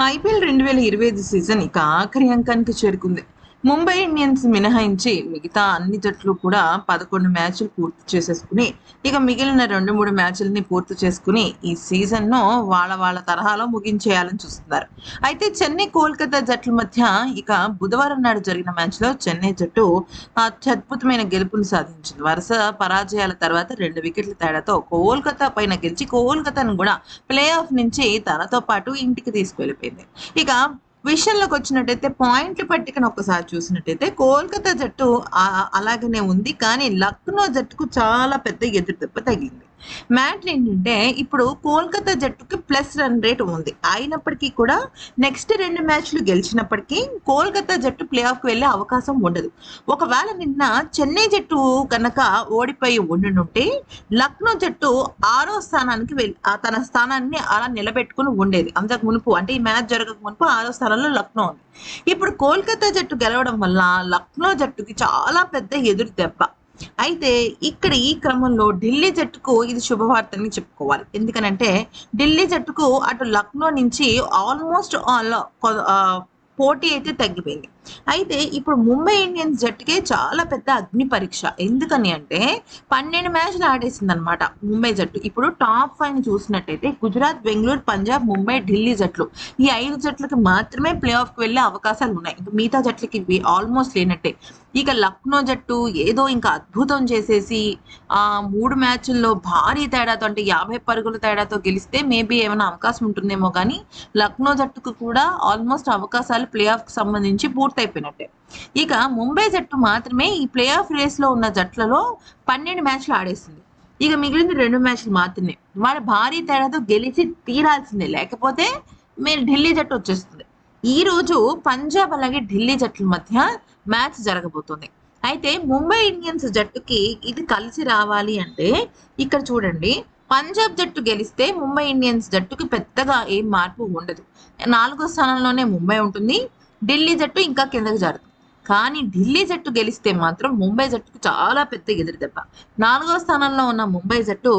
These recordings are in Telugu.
ఐపీఎల్ 2025 సీజన్ ఇక ఆఖరి అంకానికి చేరుకుంది. ముంబై ఇండియన్స్ మినహాయించి మిగతా అన్ని జట్లు కూడా 11 మ్యాచ్లు పూర్తి చేసేసుకుని ఇక మిగిలిన 2-3 మ్యాచ్లని పూర్తి చేసుకుని ఈ సీజన్ను వాళ్ళ తరహాలో ముగించేయాలని చూస్తున్నారు. అయితే చెన్నై కోల్కతా జట్ల మధ్య ఇక బుధవారం నాడు జరిగిన మ్యాచ్లో చెన్నై జట్టు అత్యద్భుతమైన గెలుపును సాధించింది. వరుస పరాజయాల తర్వాత 2 వికెట్ల తేడాతో కోల్కతా పైన గెలిచి కోల్కతాను కూడా ప్లే ఆఫ్ నుంచి తనతో పాటు ఇంటికి తీసుకెళ్లిపోయింది. ఇక విషయంలోకి వచ్చినట్టయితే పాయింట్ల పట్టికను ఒక్కసారి చూసినట్టయితే కోల్కతా జట్టు అలాగనే ఉంది. కానీ లక్నో జట్టుకు చాలా పెద్ద ఎదురు దెబ్బ తగిలింది. మ్యాటర్ ఏంటంటే ఇప్పుడు కోల్కతా జట్టుకి ప్లస్ రన్ రేట్ ఉంది. అయినప్పటికీ కూడా నెక్స్ట్ 2 మ్యాచ్లు గెలిచినప్పటికీ కోల్కతా జట్టు ప్లే ఆఫ్కి వెళ్ళే అవకాశం ఉండదు. ఒకవేళ నిన్న చెన్నై జట్టు కనుక ఓడిపోయి ఉండుంటే లక్నో జట్టు 6వ స్థానానికి తన స్థానాన్ని అలా నిలబెట్టుకుని ఉండేది. అంతకు మునుపు అంటే ఈ మ్యాచ్ జరగక మునుపు 6వ స్థానంలో లక్నో ఉంది. ఇప్పుడు కోల్కతా జట్టు గెలవడం వల్ల లక్నో జట్టుకి చాలా పెద్ద ఎదురు దెబ్బ. అయితే ఇక్కడ ఈ క్రమంలో ఢిల్లీ జట్టుకు ఇది శుభవార్తని చెప్పుకోవాలి. ఎందుకనంటే ఢిల్లీ జట్టుకు అటు లక్నో నుంచి ఆల్మోస్ట్ పోటీ అయితే తగ్గిపోయింది. అయితే ఇప్పుడు ముంబై ఇండియన్స్ జట్టుకే చాలా పెద్ద అగ్ని పరీక్ష. ఎందుకని అంటే 12 మ్యాచ్లు ఆడేసింది అనమాట ముంబై జట్టు. ఇప్పుడు టాప్ 5 చూసినట్టయితే గుజరాత్, బెంగళూరు, పంజాబ్, ముంబై, ఢిల్లీ జట్లు ఈ 5 జట్లకి మాత్రమే ప్లే ఆఫ్కి వెళ్ళే అవకాశాలు ఉన్నాయి. ఇంకా మిగతా జట్లకి ఇవి ఆల్మోస్ట్ లేనట్టే. ఇక లక్నో జట్టు ఏదో ఇంకా అద్భుతం చేసేసి 3 మ్యాచ్ల్లో భారీ తేడాతో అంటే 50 పరుగుల తేడాతో గెలిస్తే మేబీ ఏమైనా అవకాశం ఉంటుందేమో. కానీ లక్నో జట్టుకు కూడా ఆల్మోస్ట్ అవకాశాలు ప్లే ఆఫ్కి సంబంధించి పూర్తయిపోయినట్టే. ఇక ముంబై జట్టు మాత్రమే ఈ ప్లే ఆఫ్ రేస్లో ఉన్న జట్లలో 12 మ్యాచ్లు ఆడేసింది. ఇక మిగిలిన 2 మ్యాచ్లు మాత్రమే వాళ్ళ భారీ తేడాతో గెలిచి తీరాల్సిందే, లేకపోతే మీరు ఢిల్లీ జట్టు వచ్చేస్తుంది. ఈ రోజు పంజాబ్ అలాగే ఢిల్లీ జట్ల మధ్య మ్యాచ్ జరగబోతుంది. అయితే ముంబై ఇండియన్స్ జట్టుకి ఇది కలిసి రావాలి అంటే ఇక్కడ చూడండి, పంజాబ్ జట్టు గెలిస్తే ముంబై ఇండియన్స్ జట్టుకి పెద్దగా ఏం మార్పు ఉండదు. 4వ స్థానంలోనే ముంబై ఉంటుంది. ఢిల్లీ జట్టు ఇంకా కిందకి జారుతుంది. కానీ ఢిల్లీ జట్టు గెలిస్తే మాత్రం ముంబై జట్టుకు చాలా పెద్ద ఎదురు దెబ్బ. 4వ స్థానంలో ఉన్న ముంబై జట్టు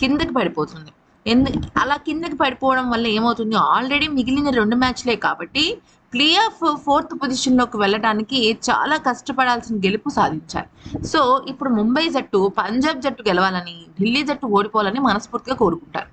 కిందకి పడిపోతుంది. అలా కిందకి పడిపోవడం వల్ల ఏమవుతుంది, ఆల్రెడీ మిగిలిన 2 మ్యాచ్లే కాబట్టి ప్లే ఆఫ్ 4th పొజిషన్లోకి వెళ్ళడానికి చాలా కష్టపడాల్సిన గెలుపు సాధించారు. సో ఇప్పుడు ముంబై జట్టు పంజాబ్ జట్టు గెలవాలని, ఢిల్లీ జట్టు ఓడిపోవాలని మనస్ఫూర్తిగా కోరుకుంటారు.